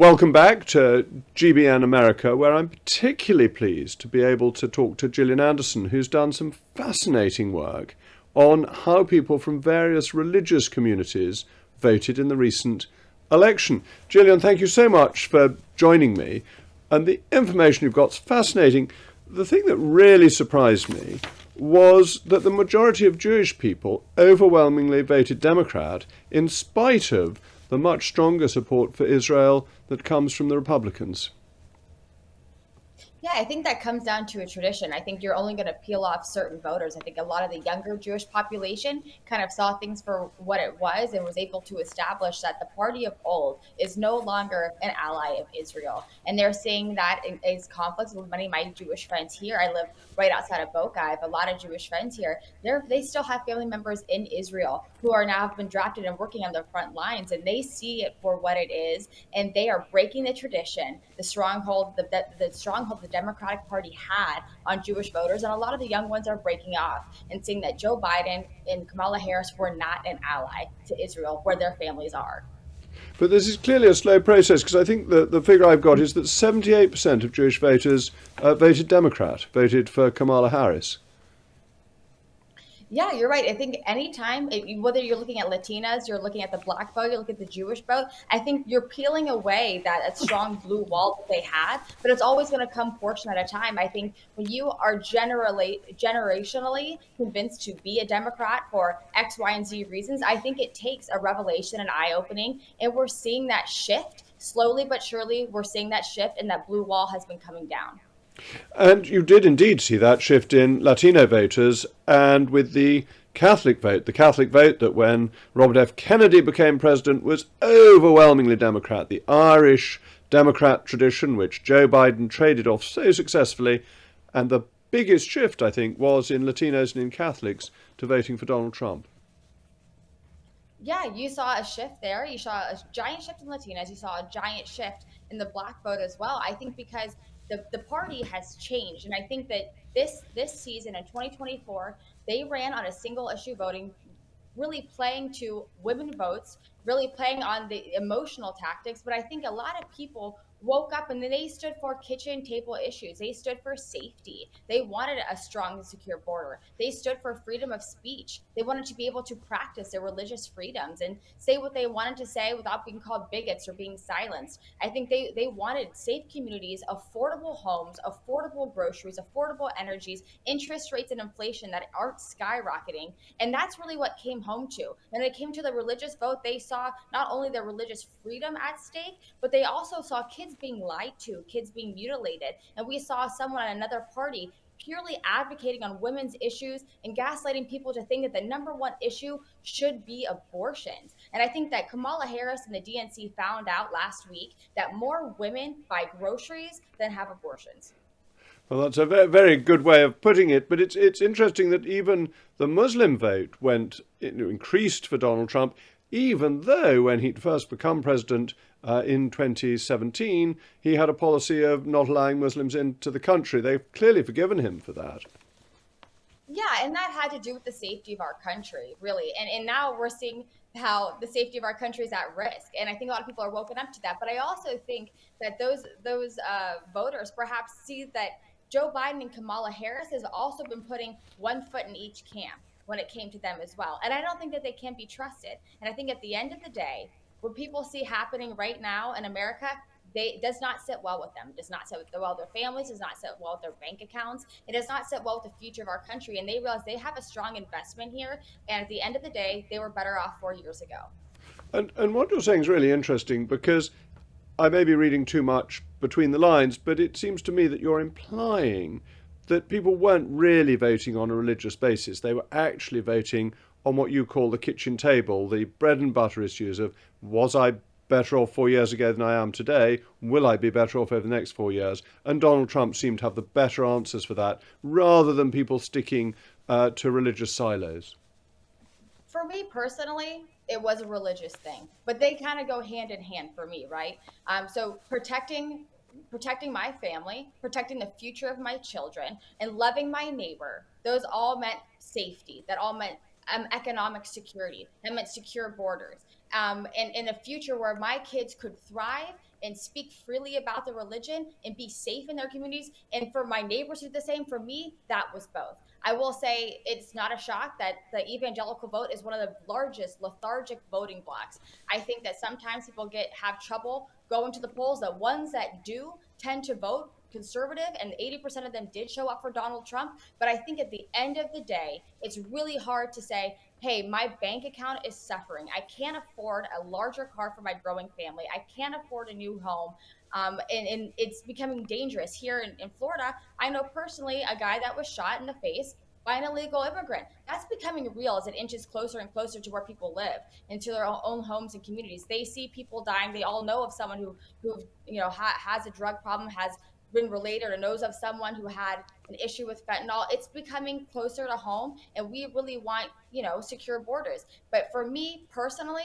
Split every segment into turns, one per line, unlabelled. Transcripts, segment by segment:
Welcome back to GBNAmerica, where I'm particularly pleased to be able to talk to Jillian Anderson, who's done some fascinating work on how people from various religious communities voted in the recent election. Jillian, thank you so much for joining me. And the information you've got is fascinating. The thing that really surprised me was that the majority of Jewish people overwhelmingly voted Democrat in spite of the much stronger support for Israel that comes from the Republicans.
Yeah, I think that comes down to a tradition. I think you're only going to peel off certain voters. I think a lot of the younger Jewish population kind of saw things for what it was and was able to establish that the party of old is no longer an ally of Israel. And they're seeing that in is conflicts with many of my Jewish friends here. I live right outside of Boca. I have a lot of Jewish friends here. They still have family members in Israel who are now have been drafted and working on the front lines, and they see it for what it is, and they are breaking the tradition, the stronghold the Democratic Party had on Jewish voters, and a lot of the young ones are breaking off and seeing that Joe Biden and Kamala Harris were not an ally to Israel where their families are.
But this is clearly a slow process because I think the figure I've got is that 78% of Jewish voters voted Democrat, voted for Kamala Harris.
Yeah, you're right. I think anytime, whether you're looking at Latinas, you're looking at the Black vote, you look at the Jewish vote, I think you're peeling away that strong blue wall that they had, but it's always going to come portion at a time. I think when you are generationally convinced to be a Democrat for X, Y, and Z reasons, I think it takes a revelation and eye opening, and we're seeing that shift slowly but surely. We're seeing that shift, and that blue wall has been coming down.
And you did indeed see that shift in Latino voters and with the Catholic vote that when Robert F. Kennedy became president was overwhelmingly Democrat. The Irish Democrat tradition, which Joe Biden traded off so successfully, and the biggest shift, I think, was in Latinos and in Catholics to voting for Donald Trump.
Yeah, you saw a shift there. You saw a giant shift in Latinas. You saw a giant shift in the Black vote as well. I think because the party has changed, and I think that this season in 2024, they ran on a single issue voting, really playing to women votes, really playing on the emotional tactics. But I think a lot of people woke up and they stood for kitchen table issues. They stood for safety. They wanted a strong and secure border. They stood for freedom of speech. They wanted to be able to practice their religious freedoms and say what they wanted to say without being called bigots or being silenced. I think they wanted safe communities, affordable homes, affordable groceries, affordable energies, interest rates and inflation that aren't skyrocketing. And that's really what came home to. When it came to the religious vote, they saw not only their religious freedom at stake, but they also saw kids being lied to, kids being mutilated. And we saw someone in another party purely advocating on women's issues and gaslighting people to think that the number one issue should be abortions. And I think that Kamala Harris and the DNC found out last week that more women buy groceries than have abortions.
Well, that's a very, very good way of putting it, but it's interesting that even the Muslim vote increased for Donald Trump, even though when he'd first become president in 2017, he had a policy of not allowing Muslims into the country. They've clearly forgiven him for that.
Yeah, and that had to do with the safety of our country, really. And now we're seeing how the safety of our country is at risk. And I think a lot of people are woken up to that. But I also think that those voters perhaps see that Joe Biden and Kamala Harris has also been putting one foot in each camp when it came to them as well. And I don't think that they can be trusted. And I think at the end of the day, what people see happening right now in America, they does not sit well with them. It does not sit well with their families. Does not sit well with their bank accounts. It does not sit well with the future of our country. And they realize they have a strong investment here. And at the end of the day, they were better off 4 years ago.
And what you're saying is really interesting because I may be reading too much between the lines, but it seems to me that you're implying that people weren't really voting on a religious basis. They were actually voting on what you call the kitchen table, the bread and butter issues of was I better off 4 years ago than I am today? Will I be better off over the next 4 years? And Donald Trump seemed to have the better answers for that rather than people sticking to religious silos.
For me personally, it was a religious thing, but they kind of go hand in hand for me, right? So protecting my family, protecting the future of my children, and loving my neighbor. Those all meant safety. That all meant economic security. That meant secure borders. And in a future where my kids could thrive and speak freely about their religion and be safe in their communities. And for my neighbors to do the same, for me, that was both. I will say it's not a shock that the evangelical vote is one of the largest lethargic voting blocs. I think that sometimes people have trouble going to the polls. The ones that do tend to vote conservative, and 80% of them did show up for Donald Trump. But I think at the end of the day, it's really hard to say, hey, my bank account is suffering. I can't afford a larger car for my growing family. I can't afford a new home. And it's becoming dangerous. Here in Florida, I know personally a guy that was shot in the face by an illegal immigrant. That's becoming real as it inches closer and closer to where people live, into their own homes and communities. They see people dying. They all know of someone who has a drug problem, has been related, or knows of someone who had an issue with fentanyl. It's becoming closer to home, and we really want, secure borders. But for me personally,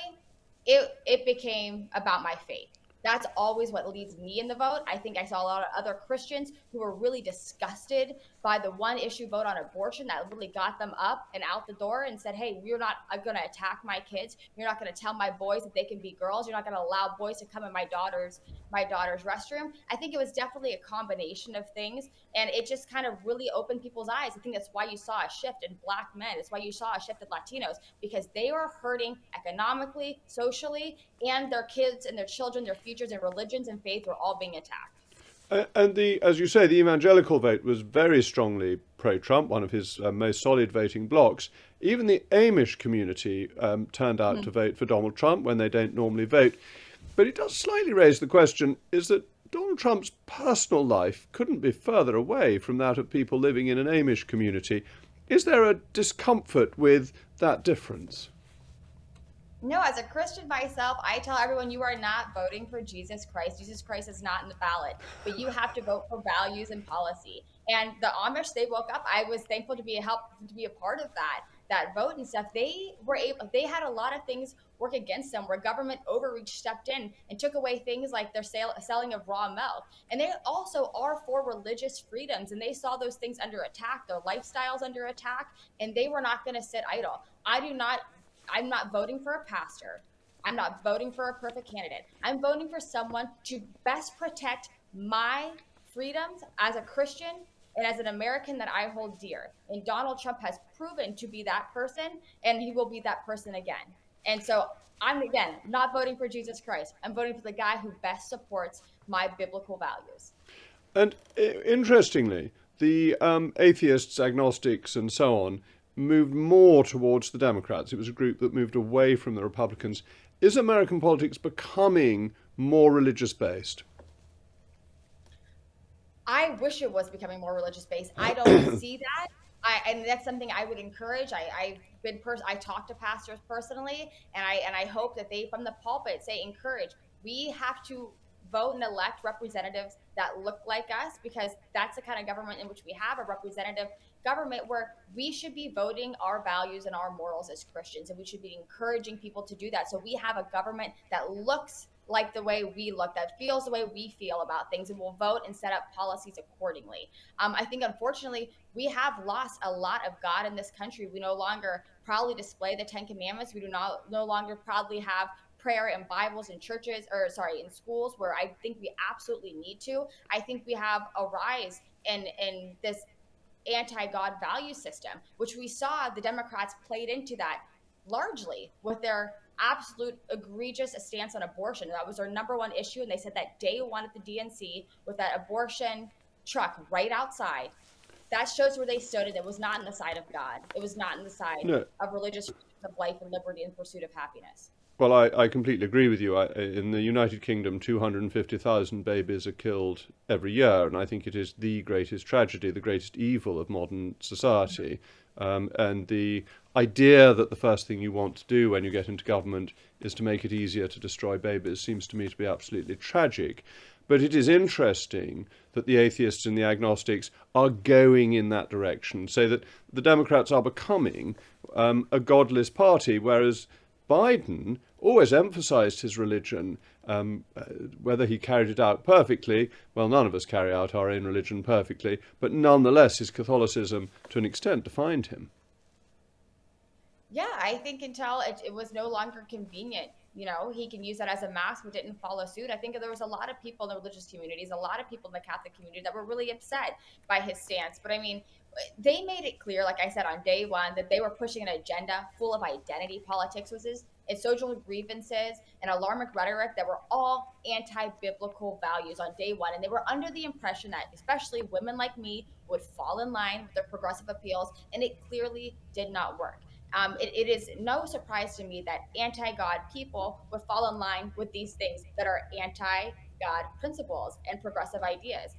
it became about my faith. That's always what leads me in the vote. I think I saw a lot of other Christians who were really disgusted by the one issue vote on abortion that really got them up and out the door and said, hey, we're not going to attack my kids. You're not going to tell my boys that they can be girls. You're not going to allow boys to come in my daughter's restroom. I think it was definitely a combination of things, and it just kind of really opened people's eyes. I think that's why you saw a shift in Black men. It's why you saw a shift in Latinos, because they were hurting economically, socially, and their kids and their children, their futures and religions and faith were all being attacked.
And as you say, the evangelical vote was very strongly pro-Trump, one of his most solid voting blocs. Even the Amish community turned out to vote for Donald Trump when they don't normally vote. But it does slightly raise the question, is that Donald Trump's personal life couldn't be further away from that of people living in an Amish community. Is there a discomfort with that difference?
No, as a Christian myself, I tell everyone, you are not voting for Jesus Christ. Jesus Christ is not in the ballot, but you have to vote for values and policy. And the Amish, they woke up. I was thankful to be a part of that vote and stuff. They had a lot of things work against them, where government overreach stepped in and took away things like their selling of raw milk. And they also are for religious freedoms, and they saw those things under attack, their lifestyles under attack, and they were not going to sit idle. I'm not voting for a pastor. I'm not voting for a perfect candidate. I'm voting for someone to best protect my freedoms as a Christian and as an American that I hold dear. And Donald Trump has proven to be that person, and he will be that person again. And so I'm, again, not voting for Jesus Christ. I'm voting for the guy who best supports my biblical values.
And interestingly, the atheists, agnostics, and so on moved more towards the Democrats. It was a group that moved away from the Republicans. Is American politics becoming more religious-based?
I wish it was becoming more religious-based. I don't see that. And that's something I would encourage. I talk to pastors personally, and I hope that they, from the pulpit, say encourage. We have to vote and elect representatives that look like us, because that's the kind of government in which we have, a representative government where we should be voting our values and our morals as Christians, and we should be encouraging people to do that. So we have a government that looks like the way we look, that feels the way we feel about things, and will vote and set up policies accordingly. I think, unfortunately, we have lost a lot of God in this country. We no longer proudly display the 10 Commandments. We do no longer proudly have prayer and Bibles in churches, in schools, where I think we absolutely need to. I think we have a rise in this anti-God value system, which we saw the Democrats played into that largely with their absolute egregious stance on abortion. That was their number one issue, and they said that day one at the DNC with that abortion truck right outside. That shows where they stood, and it was not on the side of God. It was not on the side of religious freedoms of life and liberty and pursuit of happiness.
Well, I completely agree with you. In the United Kingdom, 250,000 babies are killed every year, and I think it is the greatest tragedy, the greatest evil of modern society. And the idea that the first thing you want to do when you get into government is to make it easier to destroy babies seems to me to be absolutely tragic. But it is interesting that the atheists and the agnostics are going in that direction, so that the Democrats are becoming a godless party, whereas Biden always emphasized his religion. Whether he carried it out perfectly, well, none of us carry out our own religion perfectly, but nonetheless his Catholicism to an extent defined him.
Yeah, I think until it was no longer convenient he can use that as a mask, but didn't follow suit. I think there was a lot of people in the religious communities, a lot of people in the Catholic community that were really upset by his stance. But I mean, they made it clear, like I said, on day one, that they were pushing an agenda full of identity politics, and social grievances and alarming rhetoric that were all anti-biblical values on day one. And they were under the impression that especially women like me would fall in line with their progressive appeals, and it clearly did not work. It is no surprise to me that anti-God people would fall in line with these things that are anti-God principles and progressive ideas.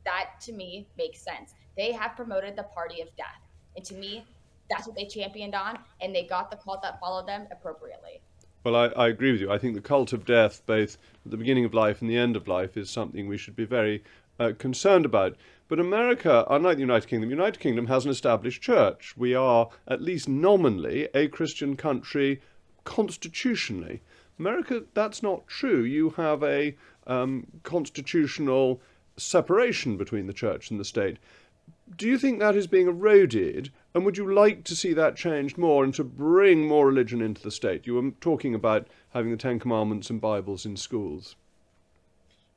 That to me makes sense. They have promoted the party of death. And to me, that's what they championed on, and they got the cult that followed them appropriately.
Well, I agree with you. I think the cult of death, both at the beginning of life and the end of life, is something we should be very concerned about. But America, unlike the United Kingdom has an established church. We are, at least nominally, a Christian country constitutionally. America, that's not true. You have a constitutional separation between the church and the state. Do you think that is being eroded, and would you like to see that changed more and to bring more religion into the state? You were talking about having the Ten Commandments and Bibles in schools.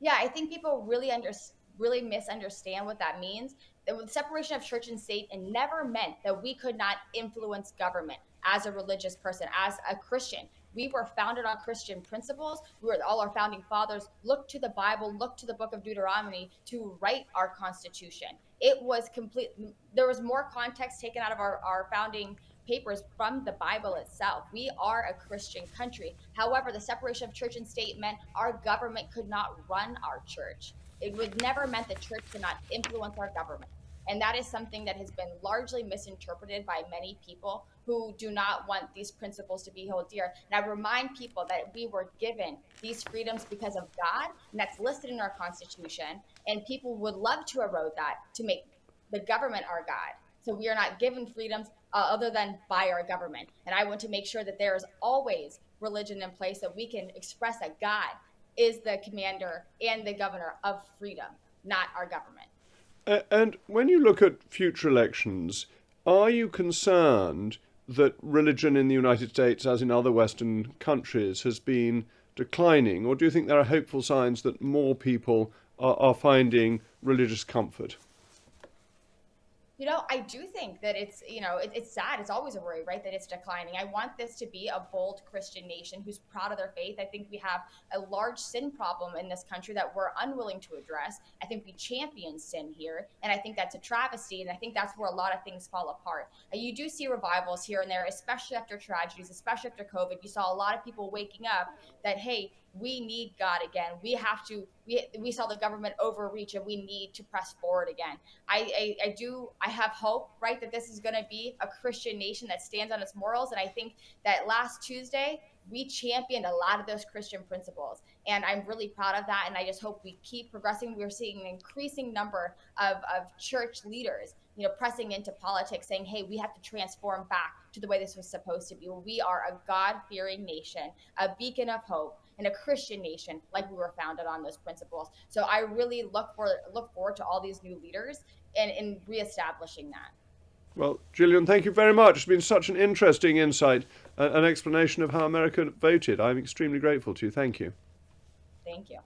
Yeah, I think people really misunderstand what that means. The separation of church and state, it never meant that we could not influence government as a religious person, as a Christian. We were founded on Christian principles. All our founding fathers looked to the Bible, looked to the book of Deuteronomy to write our Constitution. It was complete. There was more context taken out of our founding papers from the Bible itself. We are a Christian country. However, the separation of church and state meant our government could not run our church. It would never meant the church could not influence our government. And that is something that has been largely misinterpreted by many people who do not want these principles to be held dear. And I remind people that we were given these freedoms because of God, and that's listed in our Constitution. And people would love to erode that to make the government our God. So we are not given freedoms other than by our government. And I want to make sure that there is always religion in place that we can express that God is the commander and the governor of freedom, not our government.
And when you look at future elections, are you concerned that religion in the United States, as in other Western countries, has been declining? Or do you think there are hopeful signs that more people are finding religious comfort?
I do think that it's sad. It's always a worry, right, that it's declining. I want this to be a bold Christian nation who's proud of their faith. I think we have a large sin problem in this country that we're unwilling to address. I think we champion sin here, and I think that's a travesty, and I think that's where a lot of things fall apart. You do see revivals here and there, especially after tragedies, especially after COVID. You saw a lot of people waking up that, hey, we need God again. We saw the government overreach, and we need to press forward again. I have hope, right, that this is going to be a Christian nation that stands on its morals. And I think that last Tuesday, we championed a lot of those Christian principles. And I'm really proud of that. And I just hope we keep progressing. We're seeing an increasing number of church leaders, pressing into politics, saying, hey, we have to transform back to the way this was supposed to be. We are a God-fearing nation, a beacon of hope, and a Christian nation, like we were founded on those principles. So I really look forward to all these new leaders and reestablishing that.
Well, Jillian, thank you very much. It's been such an interesting insight, an explanation of how America voted. I'm extremely grateful to you. Thank you.
Thank you.